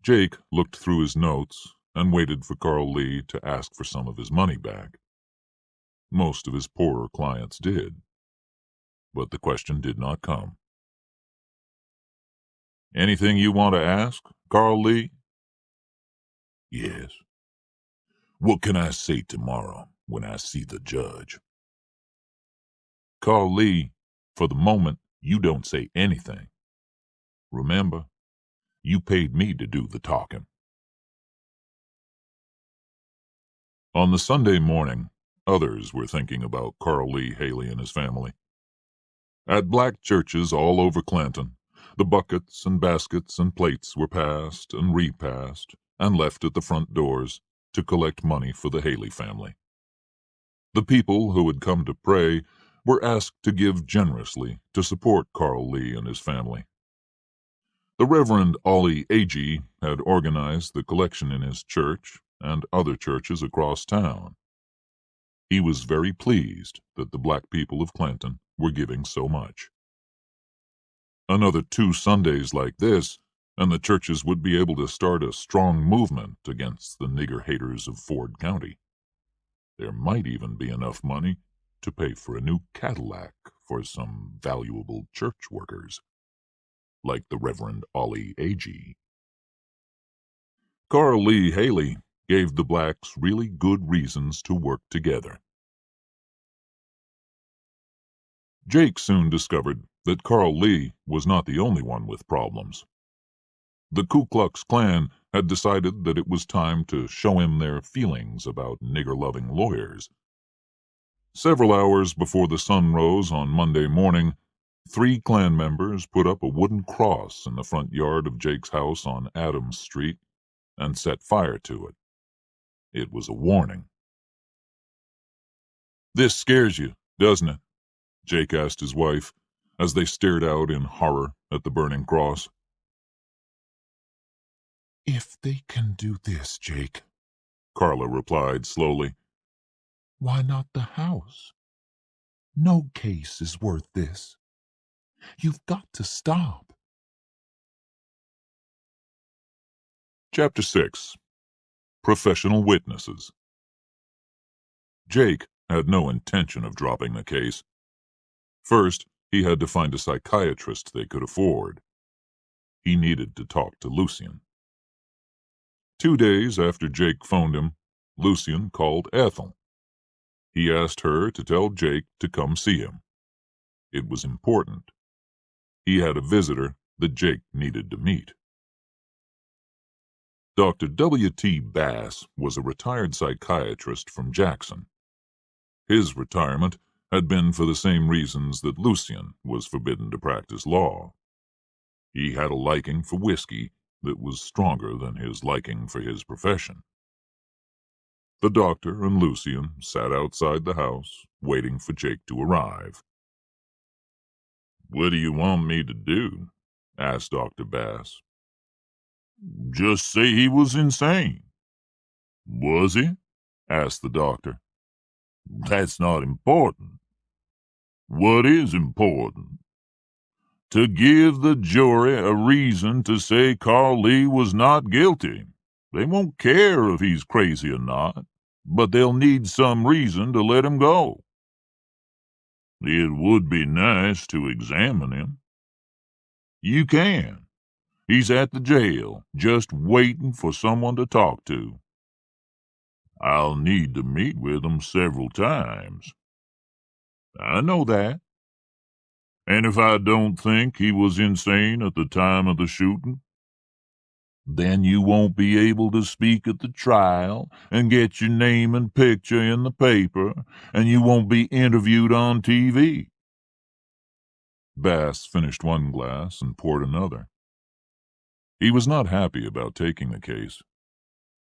Jake looked through his notes and waited for Carl Lee to ask for some of his money back. Most of his poorer clients did, but the question did not come. "Anything you want to ask, Carl Lee?" "Yes. What can I say tomorrow when I see the judge?" "Carl Lee, for the moment, you don't say anything. Remember, you paid me to do the talking." On the Sunday morning, others were thinking about Carl Lee Haley and his family. At black churches all over Clanton, the buckets and baskets and plates were passed and repassed and left at the front doors to collect money for the Haley family. The people who had come to pray were asked to give generously to support Carl Lee and his family. The Reverend Ollie Agee had organized the collection in his church and other churches across town. He was very pleased that the black people of Clanton were giving so much. Another 2 Sundays like this, and the churches would be able to start a strong movement against the nigger haters of Ford County. There might even be enough money to pay for a new Cadillac for some valuable church workers, like the Reverend Ollie Agee. Carl Lee Haley gave the blacks really good reasons to work together. Jake soon discovered that Carl Lee was not the only one with problems. The Ku Klux Klan had decided that it was time to show him their feelings about nigger-loving lawyers. Several hours before the sun rose on Monday morning, 3 Klan members put up a wooden cross in the front yard of Jake's house on Adams Street and set fire to it. It was a warning. "This scares you, doesn't it?" Jake asked his wife as they stared out in horror at the burning cross. "If they can do this, Jake," Carla replied slowly, "why not the house? No case is worth this. You've got to stop." Chapter 6. Professional Witnesses. Jake had no intention of dropping the case. First, he had to find a psychiatrist they could afford. He needed to talk to Lucien. 2 days after Jake phoned him, Lucien called Ethel. He asked her to tell Jake to come see him. It was important. He had a visitor that Jake needed to meet. Dr. W.T. Bass was a retired psychiatrist from Jackson. His retirement had been for the same reasons that Lucien was forbidden to practice law. He had a liking for whiskey that was stronger than his liking for his profession. The doctor and Lucien sat outside the house, waiting for Jake to arrive. "What do you want me to do?" asked Dr. Bass. "Just say he was insane." "Was he?" asked the doctor. "That's not important." "What is important?" "To give the jury a reason to say Carl Lee was not guilty. They won't care if he's crazy or not, but they'll need some reason to let him go." "It would be nice to examine him." "You can. He's at the jail, just waiting for someone to talk to." "I'll need to meet with him several times." "I know that." "And if I don't think he was insane at the time of the shooting?" "Then you won't be able to speak at the trial and get your name and picture in the paper, and you won't be interviewed on TV." Bass finished one glass and poured another. He was not happy about taking the case.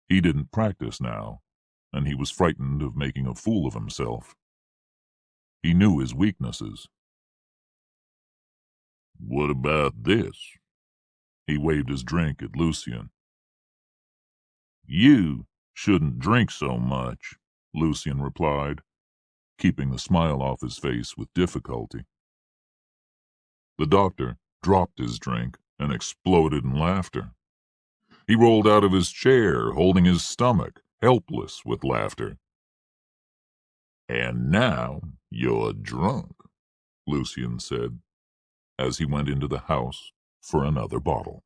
He didn't practice now, and he was frightened of making a fool of himself. He knew his weaknesses. "What about this?" He waved his drink at Lucien. "You shouldn't drink so much," Lucien replied, keeping the smile off his face with difficulty. The doctor dropped his drink and exploded in laughter. He rolled out of his chair, holding his stomach, helpless with laughter. "And now you're drunk," Lucian said, as he went into the house for another bottle.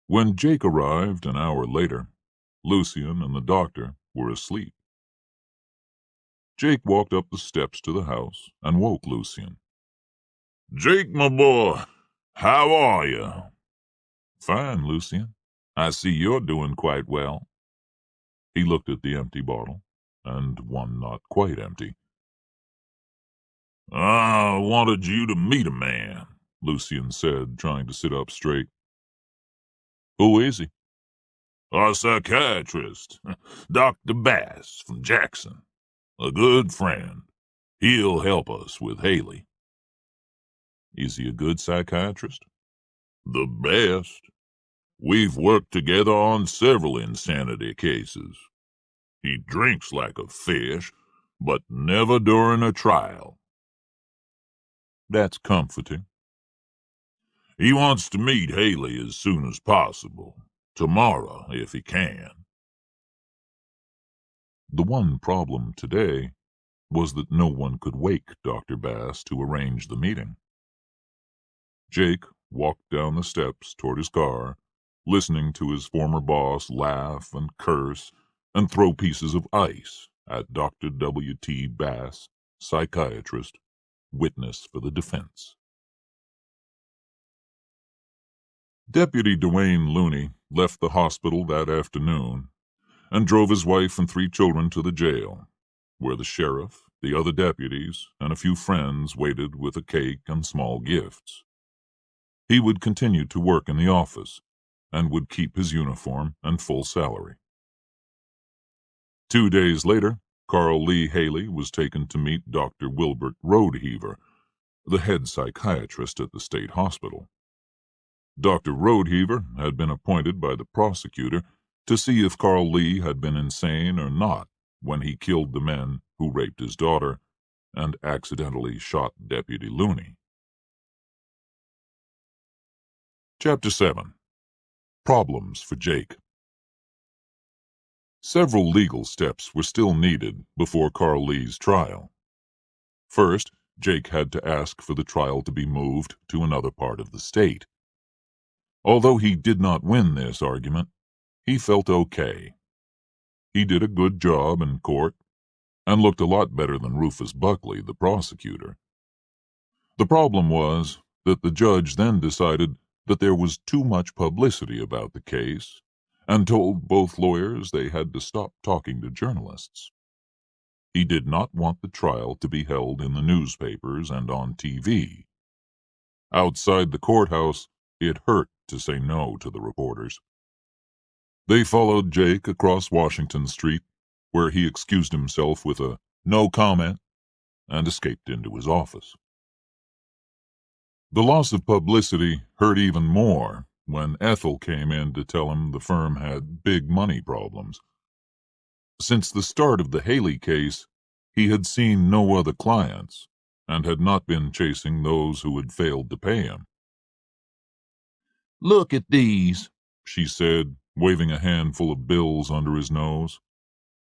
When Jake arrived an hour later, Lucian and the doctor were asleep. Jake walked up the steps to the house and woke Lucian. "Jake, my boy, how are you?" "Fine, Lucian. I see you're doing quite well." He looked at the empty bottle, and one not quite empty. "I wanted you to meet a man," Lucian said, trying to sit up straight. "Who is he?" "Our psychiatrist, Dr. Bass from Jackson. A good friend. He'll help us with Haley." "Is he a good psychiatrist?" "The best. We've worked together on several insanity cases. He drinks like a fish, but never during a trial." "That's comforting." "He wants to meet Haley as soon as possible. Tomorrow, if he can." The one problem today was that no one could wake Dr. Bass to arrange the meeting. Jake walked down the steps toward his car, listening to his former boss laugh and curse and throw pieces of ice at Dr. W. T. Bass, psychiatrist, witness for the defense. Deputy Dwayne Looney left the hospital that afternoon and drove his wife and 3 children to the jail, where the sheriff, the other deputies, and a few friends waited with a cake and small gifts. He would continue to work in the office and would keep his uniform and full salary. 2 days later, Carl Lee Haley was taken to meet Dr. Wilbert Roadheaver, the head psychiatrist at the state hospital. Dr. Roadheaver had been appointed by the prosecutor to see if Carl Lee had been insane or not when he killed the men who raped his daughter and accidentally shot Deputy Looney. Chapter 7. Problems for Jake. Several legal steps were still needed before Carl Lee's trial. First, Jake had to ask for the trial to be moved to another part of the state. Although he did not win this argument, he felt okay. He did a good job in court and looked a lot better than Rufus Buckley, the prosecutor. The problem was that the judge then decided that there was too much publicity about the case and told both lawyers they had to stop talking to journalists. He did not want the trial to be held in the newspapers and on TV. Outside the courthouse, it hurt to say no to the reporters. They followed Jake across Washington Street, where he excused himself with a "no comment" and escaped into his office. The loss of publicity hurt even more when Ethel came in to tell him the firm had big money problems. Since the start of the Haley case, he had seen no other clients and had not been chasing those who had failed to pay him. "Look at these," she said, waving a handful of bills under his nose.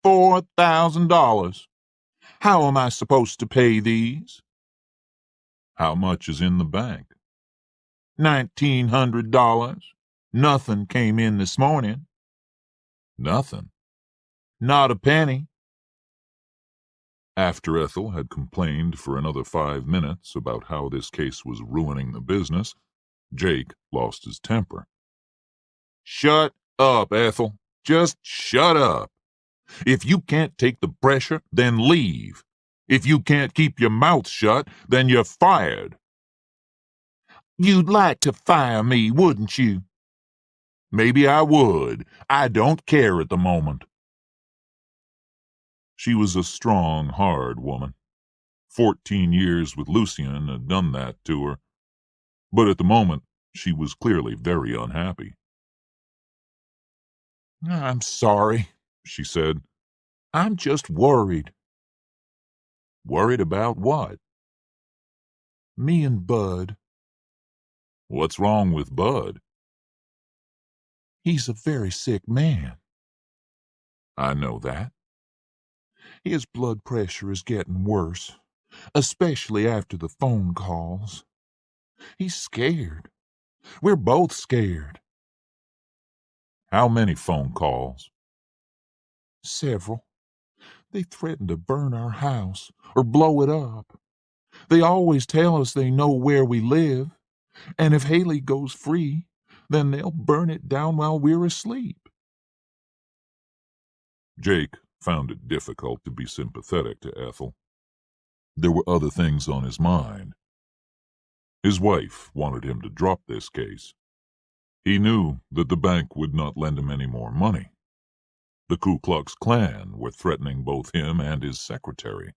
$4,000. How am I supposed to pay these?" "How much is in the bank?" $1,900. Nothing came in this morning." "Nothing?" "Not a penny." After Ethel had complained for another 5 minutes about how this case was ruining the business, Jake lost his temper. "Shut up, Ethel. Just shut up. If you can't take the pressure, then leave. If you can't keep your mouth shut, then you're fired." "You'd like to fire me, wouldn't you?" "Maybe I would. I don't care at the moment." She was a strong, hard woman. 14 years with Lucian had done that to her, but at the moment she was clearly very unhappy. "I'm sorry," she said. "I'm just worried." "Worried about what?" "Me and Bud." "What's wrong with Bud?" He's a very sick man. I know that. His blood pressure is getting worse, especially after the phone calls. He's scared. We're both scared. How many phone calls? Several. They threaten to burn our house or blow it up. They always tell us they know where we live, and if Haley goes free, then they'll burn it down while we're asleep. Jake found it difficult to be sympathetic to Ethel. There were other things on his mind. His wife wanted him to drop this case. He knew that the bank would not lend him any more money. The Ku Klux Klan were threatening both him and his secretary.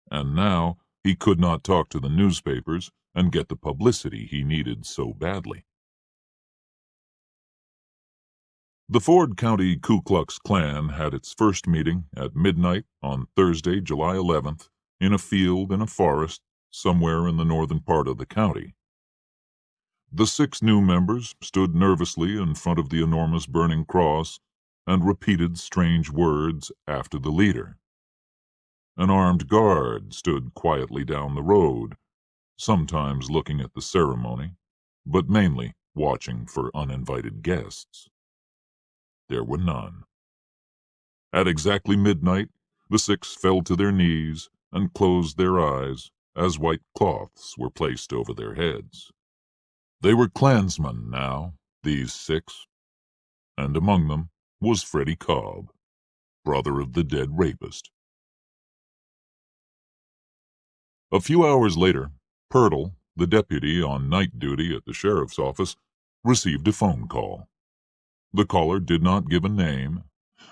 And now he could not talk to the newspapers and get the publicity he needed so badly. The Ford County Ku Klux Klan had its first meeting at midnight on Thursday, July 11th, in a field in a forest somewhere in the northern part of the county. The 6 new members stood nervously in front of the enormous burning cross and repeated strange words after the leader. An armed guard stood quietly down the road, sometimes looking at the ceremony, but mainly watching for uninvited guests. There were none. At exactly midnight, the 6 fell to their knees and closed their eyes as white cloths were placed over their heads. They were Klansmen now, these 6, and among them was Freddie Cobb, brother of the dead rapist. A few hours later, Pirtle, the deputy on night duty at the sheriff's office, received a phone call. The caller did not give a name,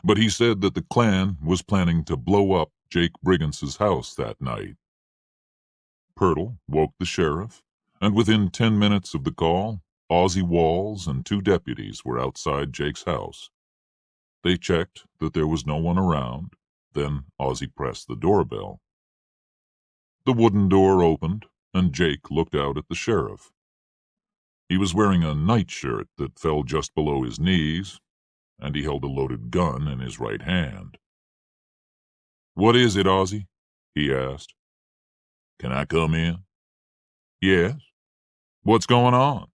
but he said that the Klan was planning to blow up Jake Briggance's house that night. Pirtle woke the sheriff, and within 10 minutes of the call, Ozzie Walls and 2 deputies were outside Jake's house. They checked that there was no one around, then Ozzie pressed the doorbell. The wooden door opened, and Jake looked out at the sheriff. He was wearing a nightshirt that fell just below his knees, and he held a loaded gun in his right hand. "What is it, Ozzie?" he asked. "Can I come in?" "Yes. What's going on?"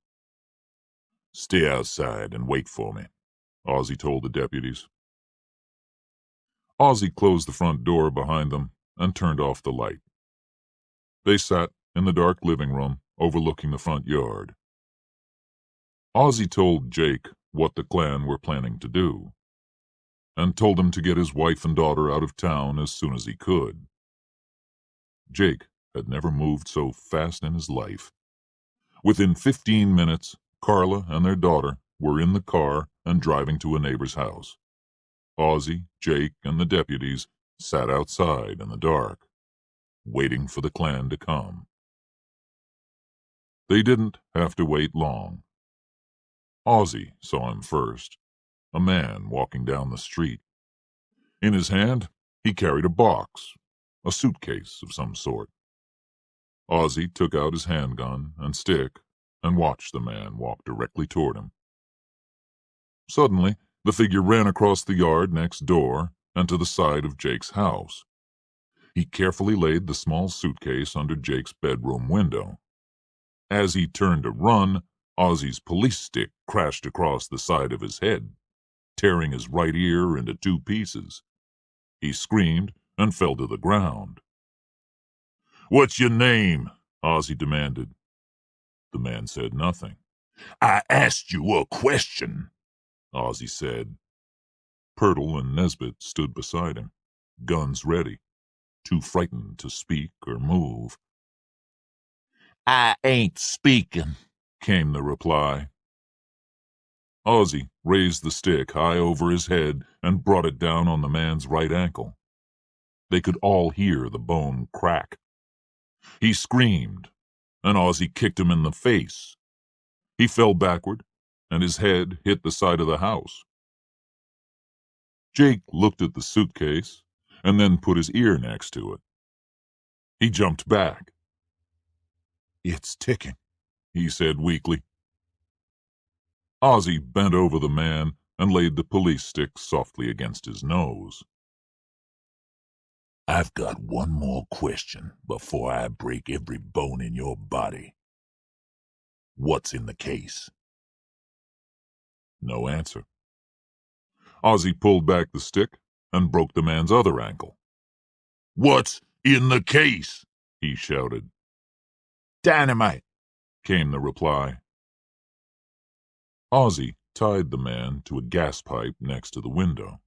"Stay outside and wait for me," Ozzie told the deputies. Ozzie closed the front door behind them and turned off the light. They sat in the dark living room overlooking the front yard. Ozzie told Jake what the Klan were planning to do, and told him to get his wife and daughter out of town as soon as he could. Jake had never moved so fast in his life. Within 15 minutes, Carla and their daughter were in the car and driving to a neighbor's house. Ozzie, Jake, and the deputies sat outside in the dark, waiting for the Klan to come. They didn't have to wait long. Ozzie saw him first, a man walking down the street. In his hand, he carried a box, a suitcase of some sort. Ozzie took out his handgun and stick and watched the man walk directly toward him. Suddenly, the figure ran across the yard next door and to the side of Jake's house. He carefully laid the small suitcase under Jake's bedroom window. As he turned to run, Ozzie's police stick crashed across the side of his head, tearing his right ear into 2 pieces. He screamed and fell to the ground. "What's your name?" Ozzie demanded. The man said nothing. "I asked you a question," Ozzie said. Pirtle and Nesbit stood beside him, guns ready, too frightened to speak or move. "I ain't speaking," came the reply. Ozzie raised the stick high over his head and brought it down on the man's right ankle. They could all hear the bone crack. He screamed, and Ozzie kicked him in the face. He fell backward, and his head hit the side of the house. Jake looked at the suitcase and then put his ear next to it. He jumped back. "It's ticking," he said weakly. Ozzy bent over the man and laid the police stick softly against his nose. I've got one more question before I break every bone in your body. What's in the case? No answer. Ozzy pulled back the stick and broke the man's other ankle. What's in the case? He shouted. Dynamite, Came the reply. Ozzy tied the man to a gas pipe next to the window.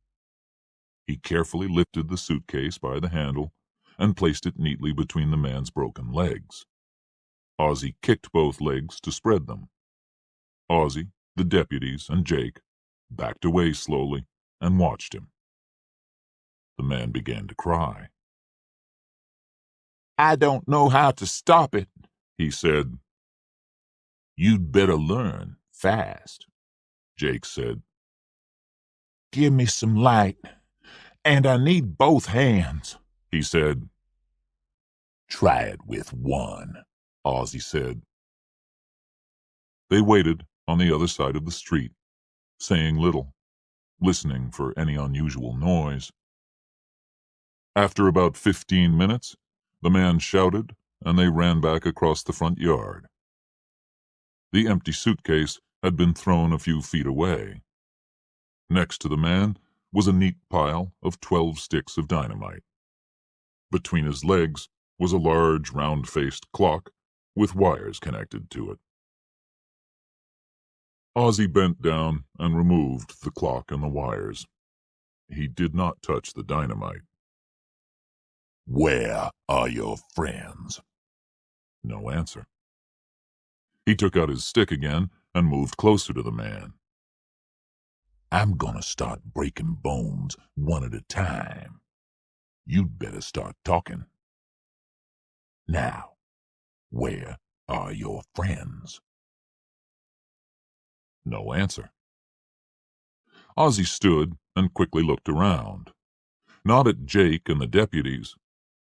He carefully lifted the suitcase by the handle and placed it neatly between the man's broken legs. Ozzy kicked both legs to spread them. Ozzy, the deputies, and Jake backed away slowly and watched him. The man began to cry. I don't know how to stop it, He said. You'd better learn fast, Jake said. Give me some light, and I need both hands, He said. Try it with one, Ozzy said. They waited on the other side of the street, saying little, listening for any unusual noise. After about 15 minutes, the man shouted, and they ran back across the front yard. The empty suitcase had been thrown a few feet away. Next to the man was a neat pile of 12 sticks of dynamite. Between his legs was a large, round-faced clock with wires connected to it. Ozzy bent down and removed the clock and the wires. He did not touch the dynamite. Where are your friends? No answer. He took out his stick again and moved closer to the man. I'm gonna start breaking bones one at a time. You'd better start talking. Now, where are your friends? No answer. Ozzy stood and quickly looked around, not at Jake and the deputies,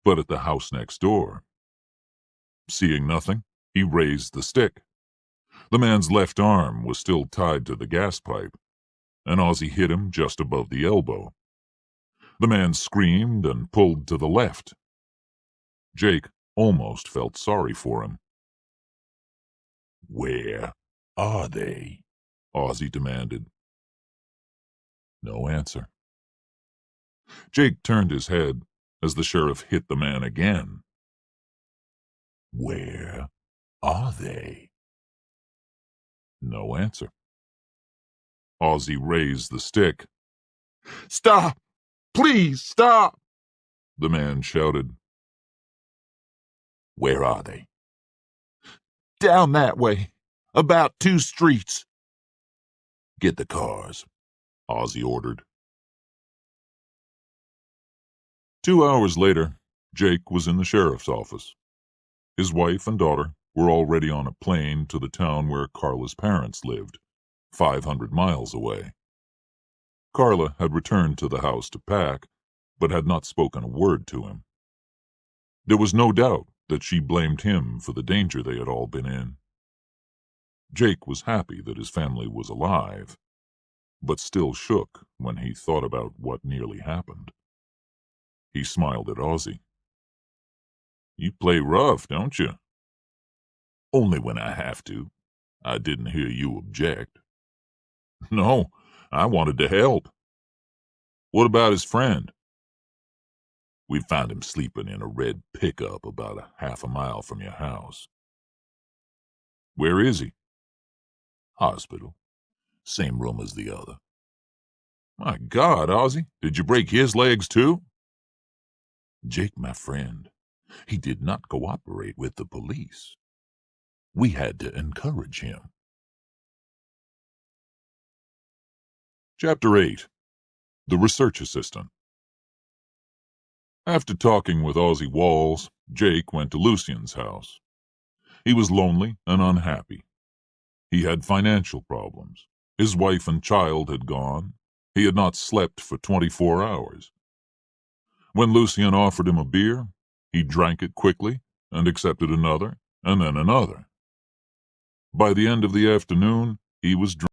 but at the house next door. Seeing nothing, he raised the stick. The man's left arm was still tied to the gas pipe, and Ozzy hit him just above the elbow. The man screamed and pulled to the left. Jake almost felt sorry for him. Where are they? Ozzy demanded. No answer. Jake turned his head as the sheriff hit the man again. Where are they? No answer. Ozzy raised the stick. Stop! Please stop! The man shouted. Where are they? Down that way, about 2 streets. Get the cars, Ozzy ordered. 2 hours later, Jake was in the sheriff's office. His wife and daughter were already on a plane to the town where Carla's parents lived, 500 miles away. Carla had returned to the house to pack, but had not spoken a word to him. There was no doubt that she blamed him for the danger they had all been in. Jake was happy that his family was alive, but still shook when he thought about what nearly happened. He smiled at Ozzy. You play rough, don't you? only when I have to. I didn't hear you object. No, I wanted to help. What about his friend? We found him sleeping in a red pickup about a half a mile from your house. Where is he? Hospital. Same room as the other. My God, Ozzy, did you break his legs too? Jake, my friend, he did not cooperate with the police. We had to encourage him. Chapter 8. The Research Assistant. After talking with Ozzy Walls, Jake went to Lucien's house. He was lonely and unhappy. He had financial problems. His wife and child had gone. He had not slept for 24 hours. When Lucien offered him a beer, he drank it quickly and accepted another and then another. By the end of the afternoon, he was drunk.